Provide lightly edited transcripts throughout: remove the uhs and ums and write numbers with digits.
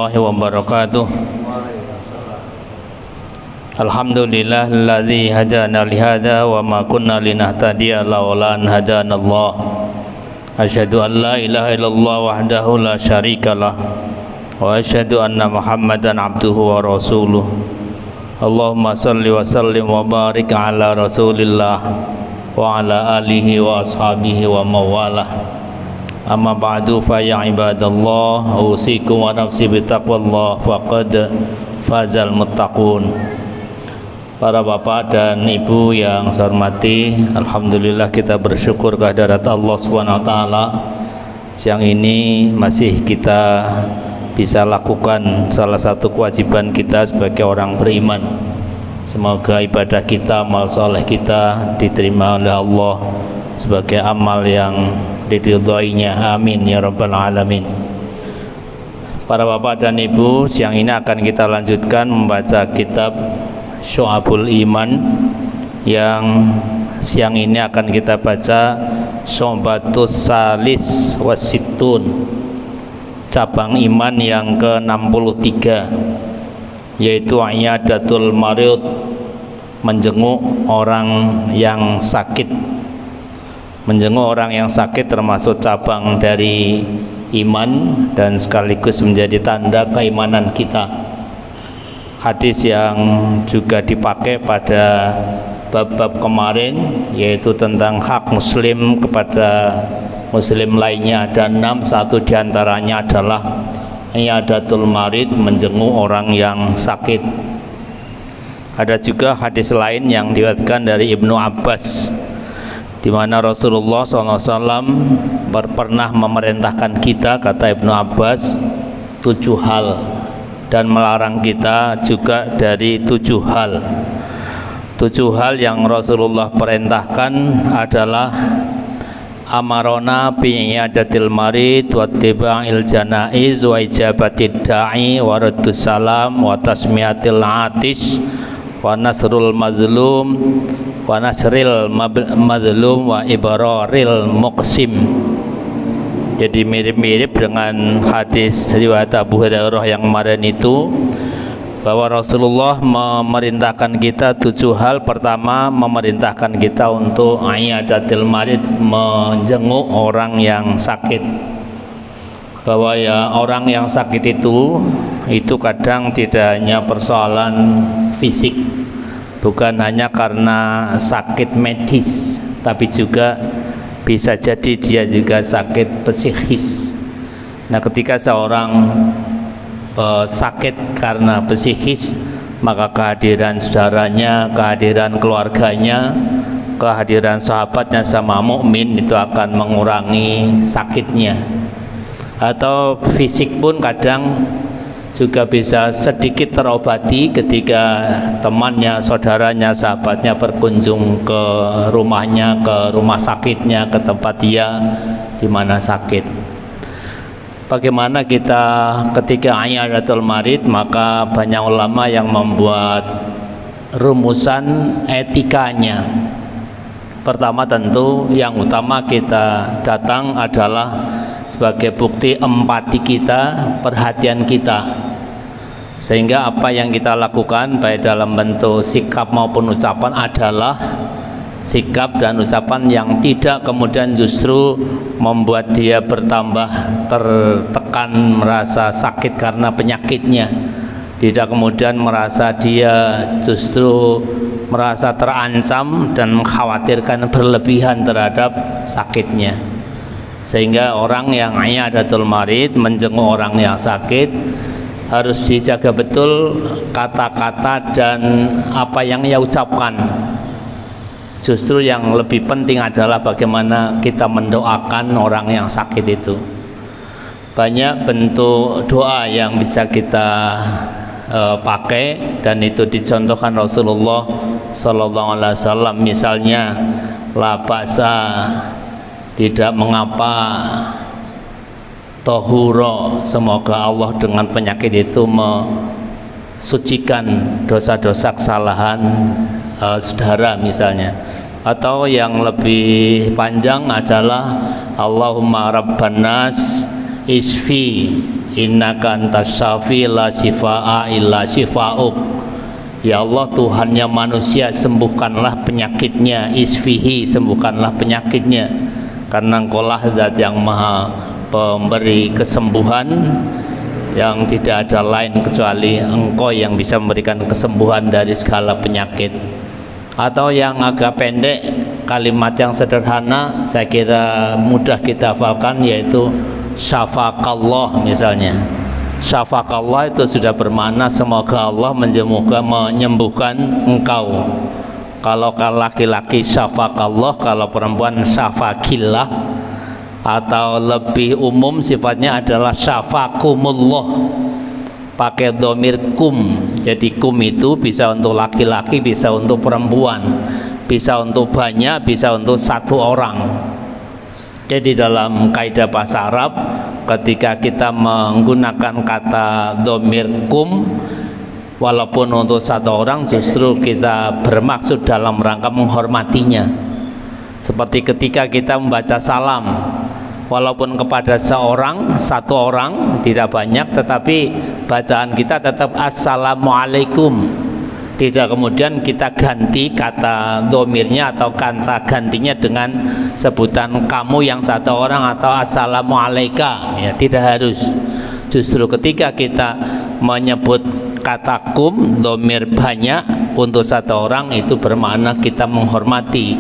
warahmatullahi wabarakatuh. Alhamdulillahilladzi hadana lihada wa ma kunna linahtadiya laula an hadanallah. Asyhadu an la ilaha illallah wahdahu la syarikalah wa asyhadu anna Muhammadan abduhu wa rasuluh. Allahumma salli wa sallim wa barik ala Rasulillah wa ala alihi wa ashabihi wa mawalah. Amma ba'du fa ya ibadallah, usikum wa nafsi bitaqwallah faqad fazal muttaqun. Para bapak dan ibu yang saya hormati, alhamdulillah kita bersyukur kehadirat Allah Subhanahu wa taala. Siang ini masih kita bisa lakukan salah satu kewajiban kita sebagai orang beriman. Semoga ibadah kita, amal soleh kita diterima oleh Allah sebagai amal yang diridhoinya. Amin ya rabbal alamin. Para bapak dan ibu, siang ini akan kita lanjutkan membaca kitab Syu'abul Iman, yang siang ini akan kita baca Syu'batus Salis Wasittun, cabang iman yang ke-63, yaitu Iyadatul Marid, menjenguk orang yang sakit. Menjenguk orang yang sakit termasuk cabang dari iman dan sekaligus menjadi tanda keimanan kita. Hadis yang juga dipakai pada bab-bab kemarin, yaitu tentang hak muslim kepada muslim lainnya, ada 6. Satu diantaranya adalah Iyadatul Marid, menjenguk orang yang sakit. Ada juga hadis lain yang diriwayatkan dari Ibnu Abbas, di mana Rasulullah SAW pernah memerintahkan kita, kata Ibnu Abbas, 7 hal, dan melarang kita juga dari 7 hal. 7 hal yang Rasulullah perintahkan adalah amarona bi'iyadatil marid wa tiba'il janaiz wa ijabatid da'i wa raddus salam wa tasmiyatil atis wa nasrul mazlum wa nasril madlum wa ibararil muqsim. Jadi mirip-mirip dengan hadis riwayat Abu Hurairah yang kemarin itu, bahwa Rasulullah memerintahkan kita 7 hal. Pertama, memerintahkan kita untuk iyadatil marid, menjenguk orang yang sakit. Bahwa ya orang yang sakit itu kadang tidak hanya persoalan fisik, bukan hanya karena sakit medis, tapi juga bisa jadi dia juga sakit psikis. Nah, ketika seorang sakit karena psikis, maka kehadiran saudaranya, kehadiran keluarganya, kehadiran sahabatnya sama mukmin itu akan mengurangi sakitnya. Atau fisik pun kadang juga bisa sedikit terobati ketika temannya, saudaranya, sahabatnya berkunjung ke rumahnya, ke rumah sakitnya, ke tempat dia di mana sakit. Bagaimana kita ketika iyadatul marid? Maka banyak ulama yang membuat rumusan etikanya. Pertama, tentu yang utama kita datang adalah sebagai bukti empati kita, perhatian kita, sehingga apa yang kita lakukan baik dalam bentuk sikap maupun ucapan adalah sikap dan ucapan yang tidak kemudian justru membuat dia bertambah tertekan, merasa sakit karena penyakitnya, tidak kemudian merasa dia justru merasa terancam dan mengkhawatirkan berlebihan terhadap sakitnya. Sehingga orang yang iyadatul marid, menjenguk orang yang sakit, harus dijaga betul kata-kata dan apa yang ia ucapkan. Justru yang lebih penting adalah bagaimana kita mendoakan orang yang sakit itu. Banyak bentuk doa yang bisa kita pakai, dan itu dicontohkan Rasulullah SAW. Misalnya, la ba'sa, tidak mengapa, tohuro, semoga Allah dengan penyakit itu mensucikan dosa-dosa kesalahan saudara misalnya. Atau yang lebih panjang adalah Allahumma rabban nas isfi innaka antas syafi la syifaa illa syifauk. Ya Allah, Tuhannya manusia, sembuhkanlah penyakitnya. Isfihi, sembuhkanlah penyakitnya, karena Engkaulah zat yang maha pemberi kesembuhan, yang tidak ada lain kecuali Engkau yang bisa memberikan kesembuhan dari segala penyakit. Atau yang agak pendek, kalimat yang sederhana, saya kira mudah kita hafalkan, yaitu syafaqallah misalnya. Syafaqallah itu sudah bermakna semoga Allah menyembuhkan engkau. Kalau laki-laki syafaqallah, kalau perempuan syafaqillah, atau lebih umum sifatnya adalah syafaqumullah, pakai dhamir kum. Jadi kum itu bisa untuk laki-laki, bisa untuk perempuan, bisa untuk banyak, bisa untuk satu orang. Jadi dalam kaidah bahasa Arab, ketika kita menggunakan kata dhamir kum, walaupun untuk satu orang, justru kita bermaksud dalam rangka menghormatinya. Seperti ketika kita membaca salam, walaupun kepada seorang, satu orang, tidak banyak, tetapi bacaan kita tetap assalamualaikum. Tidak kemudian kita ganti kata domirnya atau kata gantinya dengan sebutan kamu yang satu orang atau assalamualaika, ya tidak harus. Justru ketika kita menyebut kata kum, domir banyak untuk satu orang, itu bermakna kita menghormati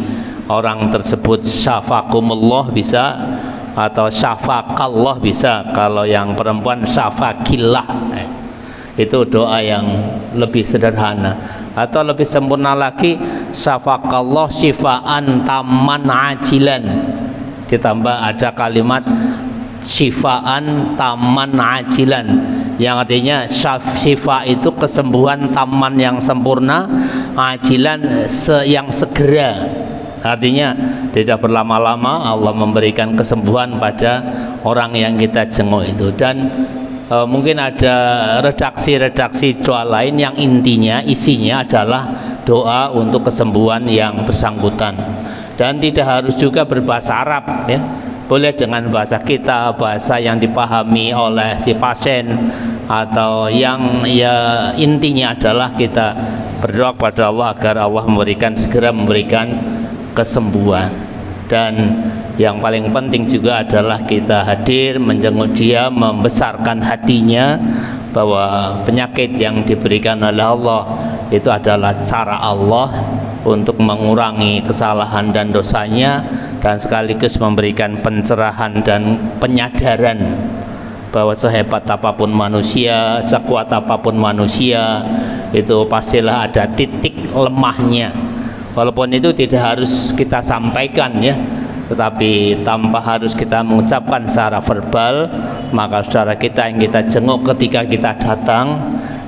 orang tersebut. Syafaqumullah bisa, atau syafaqallah bisa. Kalau yang perempuan syafaqillah, itu doa yang lebih sederhana. Atau lebih sempurna lagi, syafaqallah syifaan taman ajilan, ditambah ada kalimat syifaan taman ajilan, yang artinya syifa itu kesembuhan taman yang sempurna, ajilan yang segera. Artinya tidak berlama-lama Allah memberikan kesembuhan pada orang yang kita jenguk itu. Dan mungkin ada redaksi-redaksi doa lain yang intinya, isinya adalah doa untuk kesembuhan yang bersangkutan. Dan tidak harus juga berbahasa Arab, ya. Boleh dengan bahasa kita, bahasa yang dipahami oleh si pasien, atau yang ya intinya adalah kita berdoa kepada Allah agar Allah segera memberikan kesembuhan. Dan yang paling penting juga adalah kita hadir menjenguk dia, membesarkan hatinya bahwa penyakit yang diberikan oleh Allah itu adalah cara Allah untuk mengurangi kesalahan dan dosanya, dan sekaligus memberikan pencerahan dan penyadaran bahwa sehebat apapun manusia, sekuat apapun manusia, itu pastilah ada titik lemahnya. Walaupun itu tidak harus kita sampaikan, ya, tetapi tanpa harus kita mengucapkan secara verbal, maka saudara kita yang kita jenguk ketika kita datang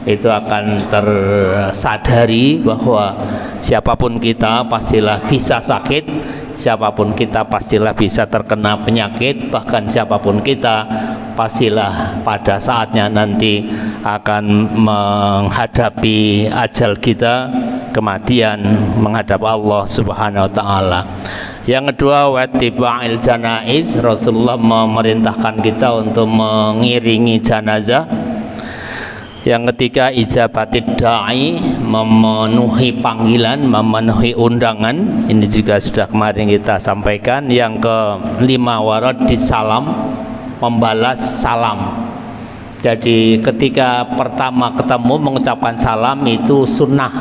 itu akan tersadari bahwa siapapun kita pastilah bisa sakit, siapapun kita pastilah bisa terkena penyakit, bahkan siapapun kita pastilah pada saatnya nanti akan menghadapi ajal kita, kematian, menghadap Allah Subhanahu wa taala. Yang kedua, wattiba'il janaiz, Rasulullah memerintahkan kita untuk mengiringi jenazah. Yang ketiga, ijabatid da'i, memenuhi panggilan, memenuhi undangan. Ini juga sudah kemarin kita sampaikan. Yang kelima, waradis salam, membalas salam. Jadi ketika pertama ketemu mengucapkan salam itu sunnah,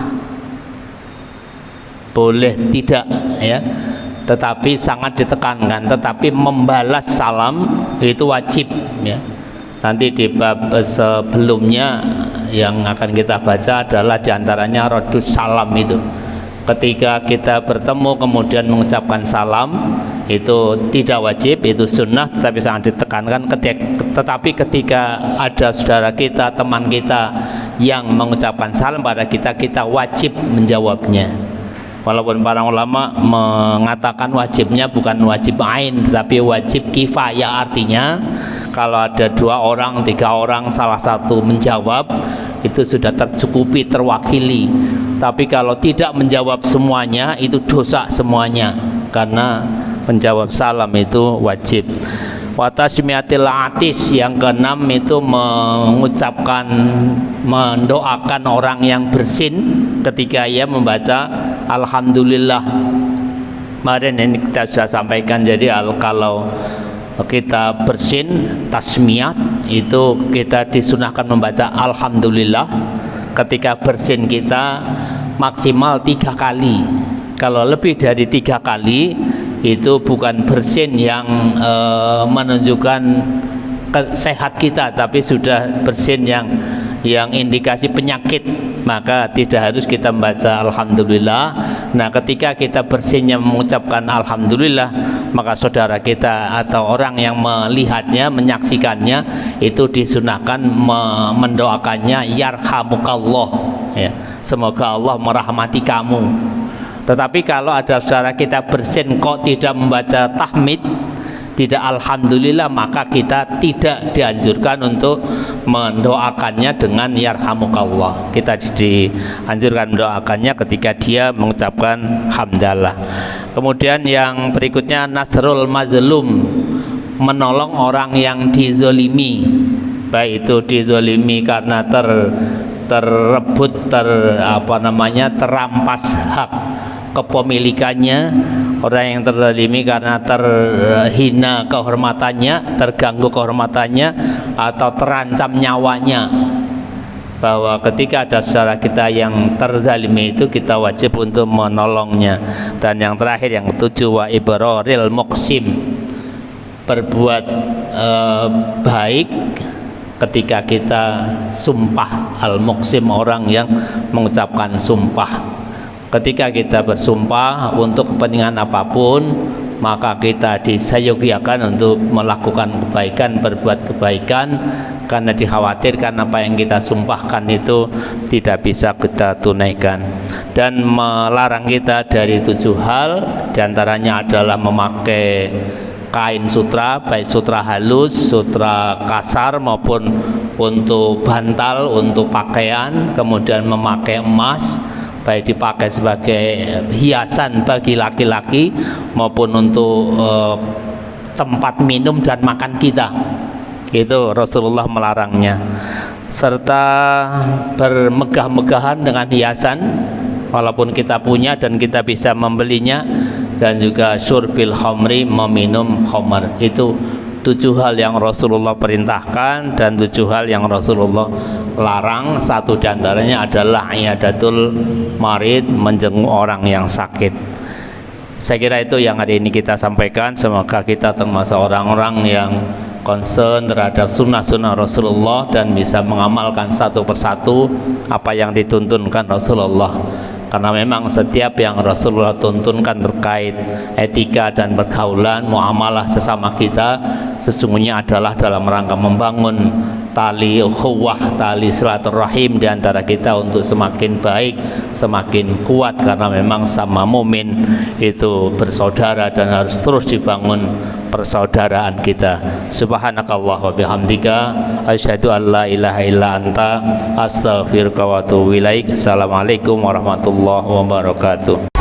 boleh tidak, ya, tetapi sangat ditekankan. Tetapi membalas salam itu wajib, ya. Nanti di bab sebelumnya yang akan kita baca adalah diantaranya radus salam itu. Ketika kita bertemu kemudian mengucapkan salam itu tidak wajib, itu sunnah, tetapi sangat ditekankan. Tetapi ketika ada saudara kita, teman kita yang mengucapkan salam pada kita, kita wajib menjawabnya. Walaupun para ulama mengatakan wajibnya bukan wajib ain, tetapi wajib kifayah. Artinya kalau ada 2 orang, 3 orang, salah satu menjawab, itu sudah tercukupi, terwakili. Tapi kalau tidak menjawab semuanya, itu dosa semuanya, karena menjawab salam itu wajib. Wa tasmiyatil atis, yang keenam itu mendoakan orang yang bersin ketika ia membaca alhamdulillah. Kemarin ini kita sudah sampaikan, jadi kalau kita bersin tasmiyat itu kita disunahkan membaca alhamdulillah. Ketika bersin kita maksimal 3 kali. Kalau lebih dari 3 kali itu bukan bersin yang menunjukkan sehat kita, tapi sudah bersin yang indikasi penyakit, maka tidak harus kita membaca alhamdulillah. Nah, ketika kita bersinnya mengucapkan alhamdulillah, maka saudara kita atau orang yang melihatnya, menyaksikannya, itu disunahkan mendoakannya yarhamukallah, ya, semoga Allah merahmati kamu. Tetapi kalau ada saudara kita bersin kok tidak membaca tahmid, tidak alhamdulillah, maka kita tidak dianjurkan untuk mendoakannya dengan yarhamukallah. Kita dianjurkan mendoakannya ketika dia mengucapkan hamdalah. Kemudian yang berikutnya nasrul mazlum, menolong orang yang dizolimi, baik itu dizolimi karena terebut terampas hak kepemilikannya, orang yang terzalimi karena terhina kehormatannya, terganggu kehormatannya, atau terancam nyawanya. Bahwa ketika ada saudara kita yang terzalimi itu kita wajib untuk menolongnya. Dan yang terakhir, yang ketujuh, wa ibraril muqsim, berbuat baik ketika kita sumpah. Al-muqsim, orang yang mengucapkan sumpah. Ketika kita bersumpah untuk kepentingan apapun, maka kita disayogiakan untuk melakukan kebaikan, berbuat kebaikan, karena dikhawatirkan apa yang kita sumpahkan itu tidak bisa kita tunaikan. Dan melarang kita dari 7 hal, diantaranya adalah memakai kain sutra, baik sutra halus, sutra kasar, maupun untuk bantal, untuk pakaian. Kemudian memakai emas, baik dipakai sebagai hiasan bagi laki-laki maupun untuk tempat minum dan makan kita. Itu Rasulullah melarangnya. Serta bermegah-megahan dengan hiasan walaupun kita punya dan kita bisa membelinya, dan juga syurbil khamri, meminum khamar. Itu 7 hal yang Rasulullah perintahkan dan 7 hal yang Rasulullah larang. Satu diantaranya adalah iyadatul marid, menjenguk orang yang sakit. Saya kira itu yang hari ini kita sampaikan. Semoga kita termasuk orang-orang yang concern terhadap sunnah-sunnah Rasulullah dan bisa mengamalkan satu persatu apa yang dituntunkan Rasulullah. Karena memang setiap yang Rasulullah tuntunkan terkait etika dan pergaulan, muamalah sesama kita, sesungguhnya adalah dalam rangka membangun tali ukhuwah, tali silaturahim di antara kita untuk semakin baik, semakin kuat, karena memang sama mukmin itu bersaudara dan harus terus dibangun persaudaraan kita. Subhanakallah wa bihamdika asyhadu an la ilaha illa anta astaghfiruka wa atubu ilaik. Assalamualaikum warahmatullahi wabarakatuh.